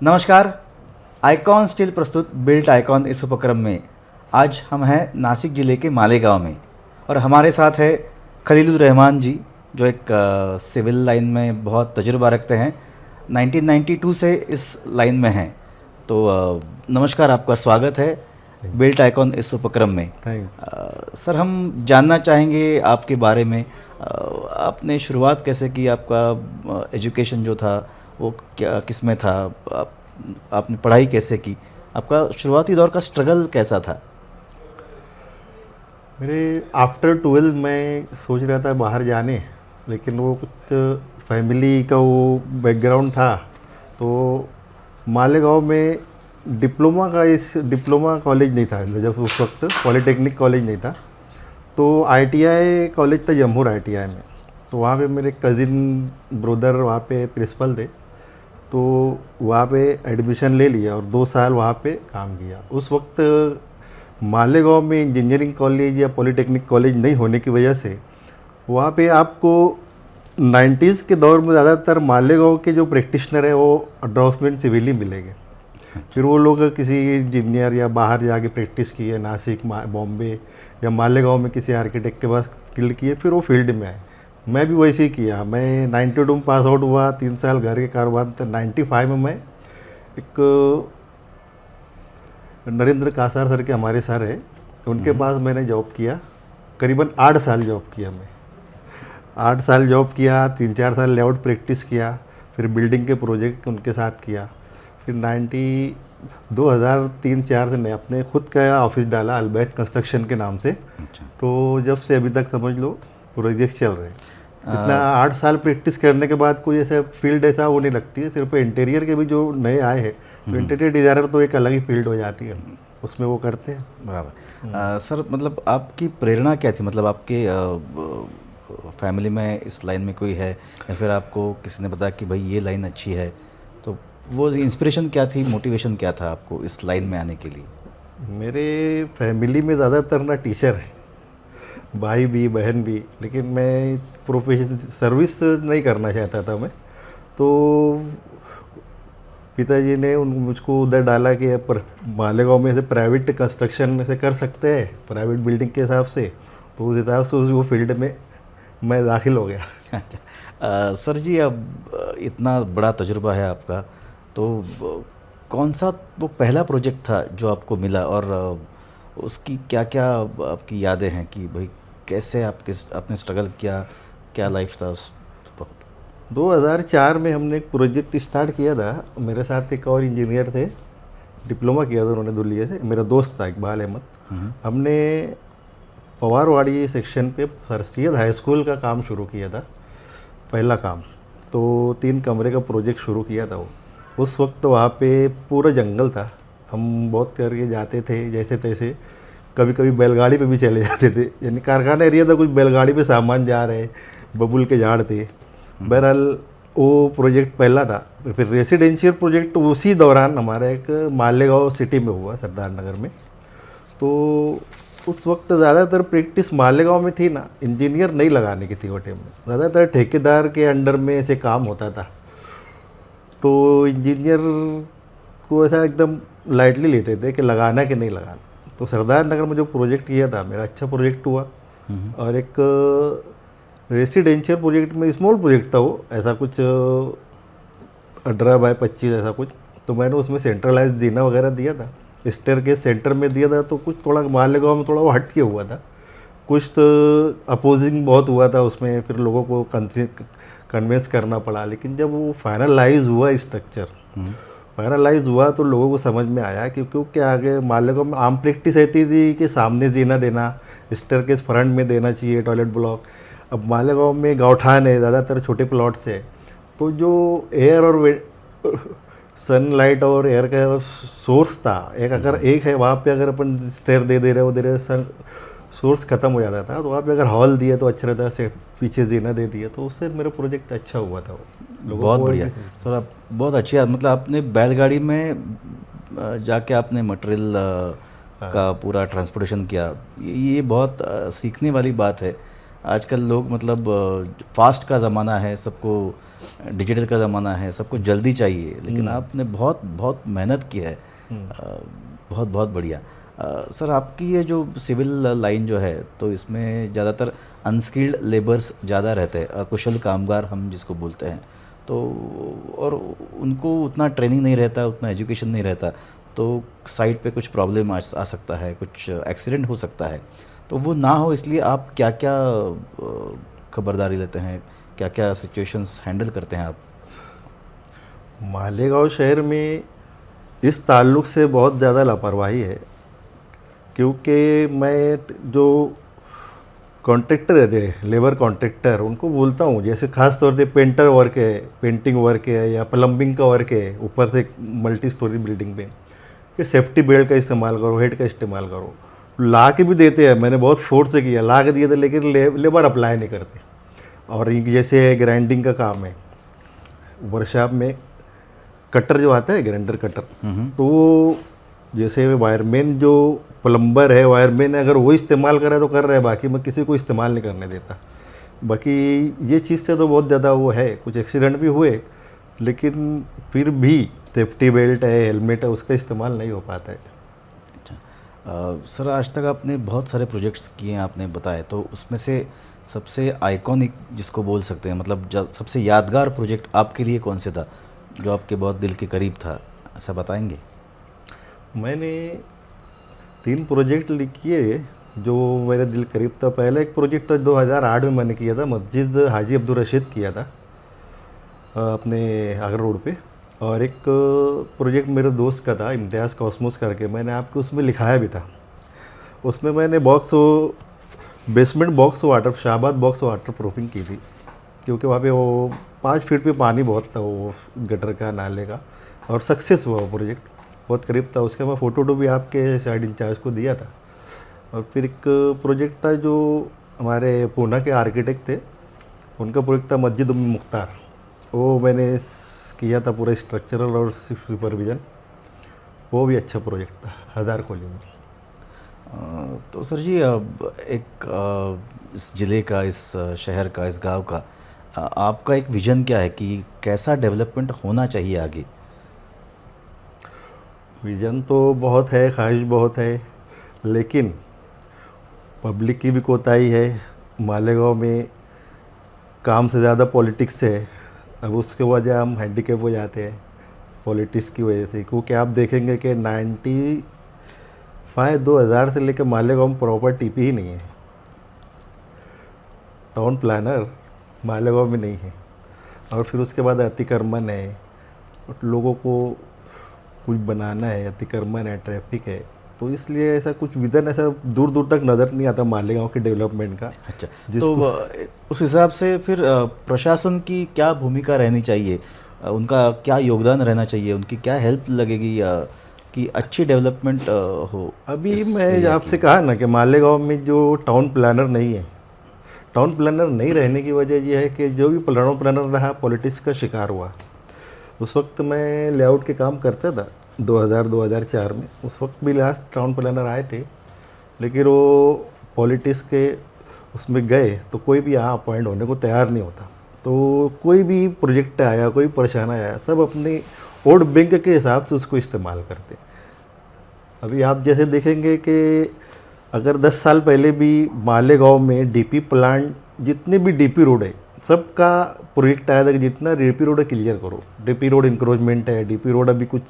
नमस्कार। Icon steel प्रस्तुत built icon इस उपक्रम में आज हम हैं नासिक ज़िले के मालेगांव में और हमारे साथ है खलीलुर रहमान जी, जो एक सिविल लाइन में बहुत तजुर्बा रखते हैं। 1992 से इस लाइन में हैं। तो नमस्कार, आपका स्वागत है बिल्ट आइकॉन इस उपक्रम में। सर, हम जानना चाहेंगे आपके बारे में, आपने शुरुआत कैसे की, आपका एजुकेशन जो था वो क्या किस में था, आपने पढ़ाई कैसे की, आपका शुरुआती दौर का स्ट्रगल कैसा था? मेरे आफ्टर 12 मैं सोच रहा था बाहर जाने, लेकिन वो कुछ फैमिली का वो बैकग्राउंड था। तो मालेगांव में डिप्लोमा कॉलेज नहीं था, जब उस वक्त पॉलिटेक्निक कॉलेज नहीं था। तो आईटीआई कॉलेज था जमहूर आईटीआई में। तो वहाँ पे मेरे कज़िन ब्रदर वहाँ पे प्रिंसिपल थे, तो वहाँ पे एडमिशन ले लिया और 2 साल वहाँ पे काम किया। उस वक्त मालेगांव में इंजीनियरिंग कॉलेज या पॉलिटेक्निक कॉलेज नहीं होने की वजह से वहाँ पे आपको 90s के दौर में ज़्यादातर मालेगांव के जो प्रैक्टिशनर है वो ड्राफ्टमैन सिविल ही मिलेंगे। फिर वो लोग किसी इंजीनियर या बाहर जाके प्रैक्टिस किए, नासिक, बॉम्बे या मालेगांव में किसी आर्किटेक्ट के पास स्किल किए, फिर वो फील्ड में आए। मैं भी वैसे ही किया। मैं 92 में पास आउट हुआ, 3 साल घर के कारोबार में। 95 में मैं एक नरेंद्र कासार सर के हमारे सर है, उनके पास मैंने जॉब किया। करीबन 8 साल जॉब किया मैं। 8 साल जॉब किया, 3-4 साल लेआउट प्रैक्टिस किया, फिर बिल्डिंग के प्रोजेक्ट उनके साथ किया। फिर 2003-4 से मैं अपने खुद का ऑफिस डाला अलबैत कंस्ट्रक्शन के नाम से। अच्छा। तो जब से अभी तक समझ लो प्रोजेक्ट चल रहे हैं। इतना 8 साल प्रैक्टिस करने के बाद कोई ऐसा फील्ड ऐसा वो नहीं लगती है। सिर्फ इंटीरियर के भी जो नए आए हैं, तो इंटीरियर डिज़ाइनर तो एक अलग ही फील्ड हो जाती है, उसमें वो करते हैं। बराबर। सर, मतलब आपकी प्रेरणा क्या थी? मतलब आपके फैमिली में इस लाइन में कोई है या फिर आपको किसी ने बताया कि भाई ये लाइन अच्छी है? तो वो इंस्पिरेशन क्या थी, मोटिवेशन क्या था आपको इस लाइन में आने के लिए? मेरे फैमिली में ज़्यादातर ना टीचर है, भाई भी बहन भी। लेकिन मैं प्रोफेशन सर्विस नहीं करना चाहता था मैं। तो पिताजी ने मुझको उधर डाला कि पर मालेगांव में से प्राइवेट कंस्ट्रक्शन से कर सकते हैं, प्राइवेट बिल्डिंग के हिसाब से। तो उस हिसाब से वो फील्ड में मैं दाखिल हो गया। सर जी, अब इतना बड़ा तजुर्बा है आपका, तो कौन सा वो पहला प्रोजेक्ट था जो आपको मिला और उसकी क्या क्या आपकी यादें हैं कि भाई कैसे आपने स्ट्रगल किया, क्या लाइफ था उस वक्त? 2004 में हमने एक प्रोजेक्ट स्टार्ट किया था। मेरे साथ एक और इंजीनियर थे, डिप्लोमा किया था उन्होंने दुलिया से, मेरा दोस्त था इकबाल अहमद। हमने पवारवाड़ी सेक्शन पे सर सैयद हाई स्कूल का काम शुरू किया था, पहला काम। तो 3 कमरे का प्रोजेक्ट शुरू किया था वो। उस वक्त वहाँ पे पूरा जंगल था। हम बहुत करके जाते थे जैसे तैसे, कभी कभी बैलगाड़ी पे भी चले जाते थे। यानी कारखाना एरिया था, कुछ बैलगाड़ी पे सामान जा रहे, बबुल के झाड़ थे। बहरहाल वो प्रोजेक्ट पहला था। फिर रेसिडेंशियल प्रोजेक्ट उसी दौरान हमारा एक मालेगांव सिटी में हुआ, सरदार नगर में। तो उस वक्त ज़्यादातर प्रैक्टिस मालेगांव में थी ना, इंजीनियर नहीं लगाने की थी वो टाइम में। ज़्यादातर ठेकेदार के अंडर में ऐसे काम होता था। तो इंजीनियर को ऐसा एकदम लाइटली लेते थे कि लगाना कि नहीं लगाना। तो सरदार नगर में जो प्रोजेक्ट किया था, मेरा अच्छा प्रोजेक्ट हुआ। और एक रेसिडेंशियल प्रोजेक्ट में स्मॉल प्रोजेक्ट था वो, ऐसा कुछ 18x25 ऐसा कुछ। तो मैंने उसमें सेंट्रलाइज जीना वगैरह दिया था, स्टेयर के सेंटर में दिया था। तो कुछ थोड़ा मालेगांव में थोड़ा वो हट के हुआ था, कुछ तो अपोजिंग बहुत हुआ था उसमें, फिर लोगों को कन्विंस करना पड़ा। लेकिन जब वो फाइनलाइज हुआ स्ट्रक्चर, फाइनलाइज हुआ तो लोगों को समझ में आया कि क्योंकि आगे मालेगांव में आम प्रैक्टिस रहती थी कि सामने जीना देना, स्टेयर के फ्रंट में देना चाहिए टॉयलेट ब्लॉक। अब मालेगांव में गाँवठान है, ज़्यादातर छोटे प्लॉट से, तो जो एयर और सनलाइट और एयर का सोर्स था, एक अगर एक है वहाँ पे, अगर अपन स्टेयर दे रहे हो सन सोर्स ख़त्म हो जाता था। तो वहाँ पे अगर हॉल दिया तो अच्छा रहता, से पीछे जीना दे दिया, तो उससे मेरा प्रोजेक्ट अच्छा हुआ था वो। बहुत बढ़िया। तो आप बहुत अच्छी बात, मतलब आपने बैलगाड़ी में जाके आपने मटेरियल का पूरा ट्रांसपोर्टेशन किया। ये बहुत सीखने वाली बात है। आजकल लोग मतलब फास्ट का ज़माना है, सबको डिजिटल का ज़माना है, सबको जल्दी चाहिए, लेकिन आपने बहुत बहुत मेहनत की है। बहुत बहुत बढ़िया। सर, आपकी ये जो सिविल लाइन जो है, तो इसमें ज़्यादातर अनस्किल्ड लेबर्स ज़्यादा रहते हैं, अकुशल कामगार हम जिसको बोलते हैं, तो और उनको उतना ट्रेनिंग नहीं रहता, उतना एजुकेशन नहीं रहता, तो साइट पे कुछ प्रॉब्लम आ सकता है, कुछ एक्सीडेंट हो सकता है। तो वो ना हो इसलिए आप क्या क्या खबरदारी लेते हैं, क्या क्या सिचुएशंस हैंडल करते हैं आप? मालेगांव शहर में इस ताल्लुक से बहुत ज़्यादा लापरवाही है, क्योंकि मैं जो कॉन्ट्रैक्टर रहते हैं, लेबर कॉन्ट्रैक्टर, उनको बोलता हूँ, जैसे खास तौर पे पेंटर वर्क है, पेंटिंग वर्क है या प्लम्बिंग का वर्क है, ऊपर से मल्टी स्टोरी बिल्डिंग पे, कि सेफ्टी बेल्ट का इस्तेमाल करो, हेड का इस्तेमाल करो। ला के भी देते हैं, मैंने बहुत फोर्स से किया, ला के दिए थे, लेकिन लेबर अप्लाई नहीं करते। और जैसे ग्राइंडिंग का काम है, वर्कशॉप में कटर जो आता है, ग्राइंडर कटर, तो जैसे वायरमैन जो प्लम्बर है, वायरमैन अगर वो इस्तेमाल कर रहा है तो कर रहा है, बाकी मैं किसी को इस्तेमाल नहीं करने देता। बाकी ये चीज़ से तो बहुत ज़्यादा वो है, कुछ एक्सीडेंट भी हुए, लेकिन फिर भी सेफ्टी बेल्ट है, हेलमेट है, उसका इस्तेमाल नहीं हो पाता है। अच्छा सर, आज तक आपने बहुत सारे प्रोजेक्ट्स किए हैं, आपने बताया, तो उसमें से सबसे आइकॉनिक जिसको बोल सकते हैं, मतलब सबसे यादगार प्रोजेक्ट आपके लिए कौन से था, जो आपके बहुत दिल के करीब था, ऐसा बताएंगे? मैंने 3 प्रोजेक्ट किए जो मेरे दिल करीब था। पहला एक प्रोजेक्ट था 2008 में मैंने किया था, मस्जिद हाजी अब्दुल रशीद किया था अपने आगरा रोड पे। और एक प्रोजेक्ट मेरे दोस्त का था, इम्तियाज़ कॉस्मोस करके, मैंने आपको उसमें लिखाया भी था। उसमें मैंने basement box water, Shahbad box waterproofing की थी, क्योंकि वहाँ पे वो 5 फीट पे पानी बहुत था, वो गटर का, नाले का, और सक्सेस हुआ वो प्रोजेक्ट, बहुत करीब था। उसका मैं फ़ोटो भी आपके साइड इंचार्ज को दिया था। और फिर एक प्रोजेक्ट था जो हमारे पूना के आर्किटेक्ट थे, उनका प्रोजेक्ट था मस्जिद उम्मे मुख्तार, वो मैंने किया था पूरा स्ट्रक्चरल और सुपरविज़न, वो भी अच्छा प्रोजेक्ट था 1000 कॉलोनी में। तो सर जी, अब इस ज़िले का, इस शहर का, इस गांव का आपका एक विज़न क्या है कि कैसा डेवलपमेंट होना चाहिए आगे? विज़न तो बहुत है, ख्वाहिश बहुत है, लेकिन पब्लिक की भी कोताही है। मालेगांव में काम से ज़्यादा पॉलिटिक्स है। अब उसके वजह हम हैंडीकैप हो जाते हैं पॉलिटिक्स की वजह से, क्योंकि आप देखेंगे कि 2005 से लेकर मालेगांव में प्रॉपर टीपी ही नहीं है। टाउन प्लानर मालेगांव में नहीं है। और फिर उसके बाद अतिक्रमण है, लोगों को कुछ बनाना है, अतिक्रमण है, ट्रैफिक है, तो इसलिए ऐसा कुछ विज़न ऐसा दूर दूर तक नज़र नहीं आता मालेगांव के डेवलपमेंट का। अच्छा, तो उस हिसाब से फिर प्रशासन की क्या भूमिका रहनी चाहिए, उनका क्या योगदान रहना चाहिए, उनकी क्या हेल्प लगेगी कि अच्छी डेवलपमेंट हो? अभी मैं आपसे कहा ना कि मालेगांव में जो टाउन प्लानर नहीं है, टाउन प्लानर नहीं रहने की वजह यह है कि जो भी टाउन प्लानर रहा पॉलिटिक्स का शिकार हुआ। उस वक्त मैं लेआउट के काम करता था 2000-2004 में, उस वक्त भी लास्ट टाउन प्लानर आए थे, लेकिन वो पॉलिटिक्स के उसमें गए तो कोई भी यहाँ अपॉइंट होने को तैयार नहीं होता। तो कोई भी प्रोजेक्ट आया, कोई परेशान आया, सब अपने वोट बैंक के हिसाब से उसको इस्तेमाल करते। अभी आप जैसे देखेंगे कि अगर 10 साल पहले भी मालेगांव में डीपी प्लांट, जितने भी डीपी रोड है, सबका प्रोजेक्ट आया था कि जितना डीपी रोड है क्लियर करो, डीपी रोड इंक्रोचमेंट है, डीपी रोड अभी कुछ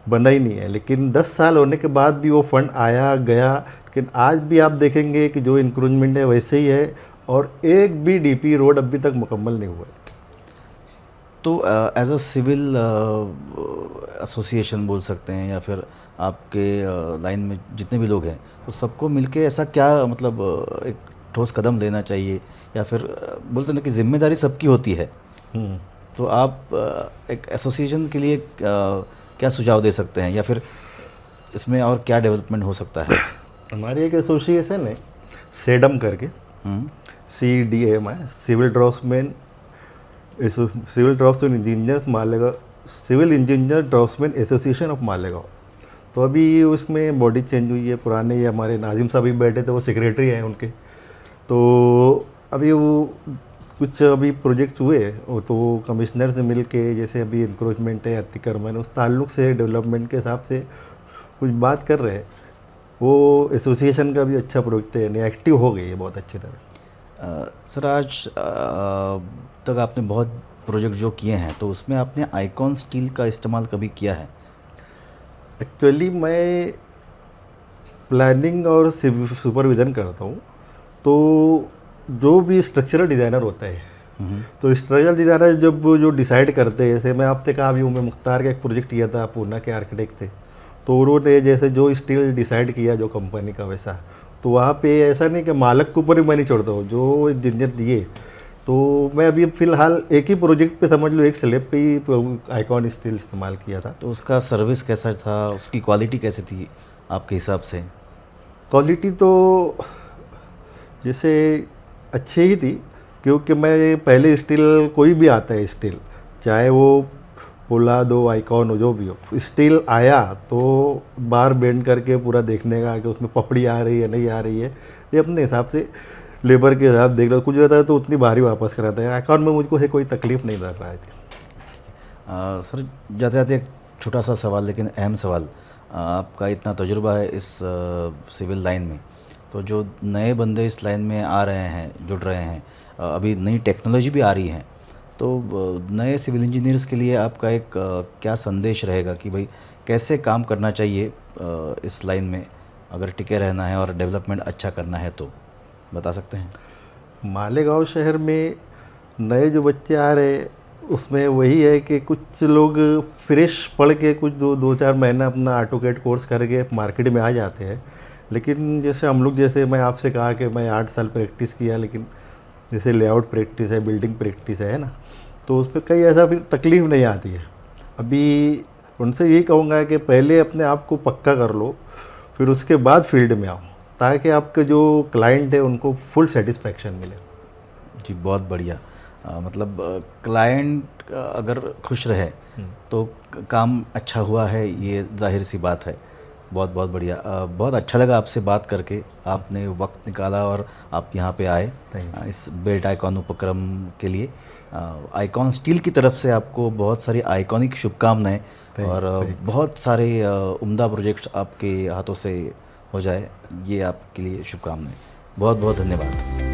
बना ही नहीं है। लेकिन 10 साल होने के बाद भी वो फंड आया गया, लेकिन आज भी आप देखेंगे कि जो इंक्रोचमेंट है वैसे ही है, और एक भी डीपी रोड अभी तक मुकम्मल नहीं हुआ है। तो एज अ सिविल एसोसिएशन बोल सकते हैं, या फिर आपके लाइन में जितने भी लोग हैं, तो सबको मिलके ऐसा क्या, मतलब एक ठोस कदम लेना चाहिए, या फिर बोलते हैं ना कि जिम्मेदारी सबकी होती है, तो आप एक एसोसिएशन के लिए क्या सुझाव दे सकते हैं, या फिर इसमें और क्या डेवलपमेंट हो सकता है? हमारी एक एसोसिएशन है सेडम करके, CDM है, civil draftsman engineers Malegaon, civil engineer draftsman association of Malegaon. तो अभी उसमें बॉडी चेंज हुई है, पुराने ये हमारे नाजिम साहब भी बैठे थे, वो सेक्रेटरी हैं उनके। तो अभी वो कुछ अभी प्रोजेक्ट्स हुए वो तो वो कमिश्नर से मिल के, जैसे अभी इंक्रोचमेंट है अतिक्रमण, उस ताल्लुक से डेवलपमेंट के हिसाब से कुछ बात कर रहे हैं। वो एसोसिएशन का भी अच्छा प्रोजेक्ट है, यानी एक्टिव हो गई है बहुत अच्छी तरह। सर आज तक आपने बहुत प्रोजेक्ट जो किए हैं तो उसमें आपने आइकॉन स्टील का इस्तेमाल कभी किया है? एक्चुअली मैं प्लानिंग और सुपरविज़न करता हूँ, तो जो भी स्ट्रक्चरल डिज़ाइनर होता है, तो स्ट्रक्चरल डिज़ाइनर जब वो जो डिसाइड करते हैं, जैसे मैं आपसे कहा अभी उमर मुख्तार का एक प्रोजेक्ट किया था, पूना के आर्किटेक्ट थे, तो उन्होंने जैसे जो स्टील डिसाइड किया जो कंपनी का वैसा, तो वहाँ पे ऐसा नहीं कि मालक के ऊपर ही मैं नहीं छोड़ता हूँ, जो इंजीनियर दिए। तो मैं अभी फ़िलहाल एक ही प्रोजेक्ट पे समझ लो एक स्लैब पे ही आइकॉन स्टील इस्तेमाल किया था। तो उसका सर्विस कैसा था, उसकी क्वालिटी कैसी थी आपके हिसाब से? क्वालिटी तो जैसे अच्छी ही थी, क्योंकि मैं पहले स्टील कोई भी आता है स्टील, चाहे वो पोलाद हो आइकॉन हो जो भी हो, स्टील आया तो बार बेंड करके पूरा देखने का कि उसमें पपड़ी आ रही है नहीं आ रही है, ये अपने हिसाब से लेबर के हिसाब देख लो, कुछ रहता है तो उतनी भारी वापस कराता है। आइकॉन में मुझको है कोई तकलीफ नहीं कर रहा है। सर जाते जाते एक छोटा सा सवाल लेकिन अहम सवाल, आपका इतना तजुर्बा है इस सिविल लाइन में, तो जो नए बंदे इस लाइन में आ रहे हैं, जुड़ रहे हैं, अभी नई टेक्नोलॉजी भी आ रही है, तो नए सिविल इंजीनियर्स के लिए आपका एक क्या संदेश रहेगा कि भाई कैसे काम करना चाहिए इस लाइन में अगर टिके रहना है और डेवलपमेंट अच्छा करना है, तो बता सकते हैं? मालेगांव शहर में नए जो बच्चे आ रहे हैं उसमें वही है कि कुछ लोग फ्रेश पढ़ के कुछ दो चार महीना अपना ऑटोकेड कोर्स करके मार्केट में आ जाते हैं, लेकिन जैसे हम लोग, जैसे मैं आपसे कहा कि मैं 8 साल प्रैक्टिस किया, लेकिन जैसे लेआउट प्रैक्टिस है, बिल्डिंग प्रैक्टिस है ना, तो उस पर कई ऐसा फिर तकलीफ नहीं आती है। अभी उनसे यही कहूँगा कि पहले अपने आप को पक्का कर लो, फिर उसके बाद फील्ड में आओ, ताकि आपके जो क्लाइंट है उनको फुल सेटिस्फैक्शन मिले। जी बहुत बढ़िया। मतलब क्लाइंट अगर खुश रहे तो काम अच्छा हुआ है, ये जाहिर सी बात है। बहुत बहुत बढ़िया। बहुत अच्छा लगा आपसे बात करके, आपने वक्त निकाला और आप यहाँ पे आए इस बिल्ट आइकॉन उपक्रम के लिए। आइकॉन स्टील की तरफ से आपको बहुत सारी आइकॉनिक शुभकामनाएं और बहुत सारे उम्दा प्रोजेक्ट्स आपके हाथों से हो जाए, ये आपके लिए शुभकामनाएं। बहुत बहुत धन्यवाद।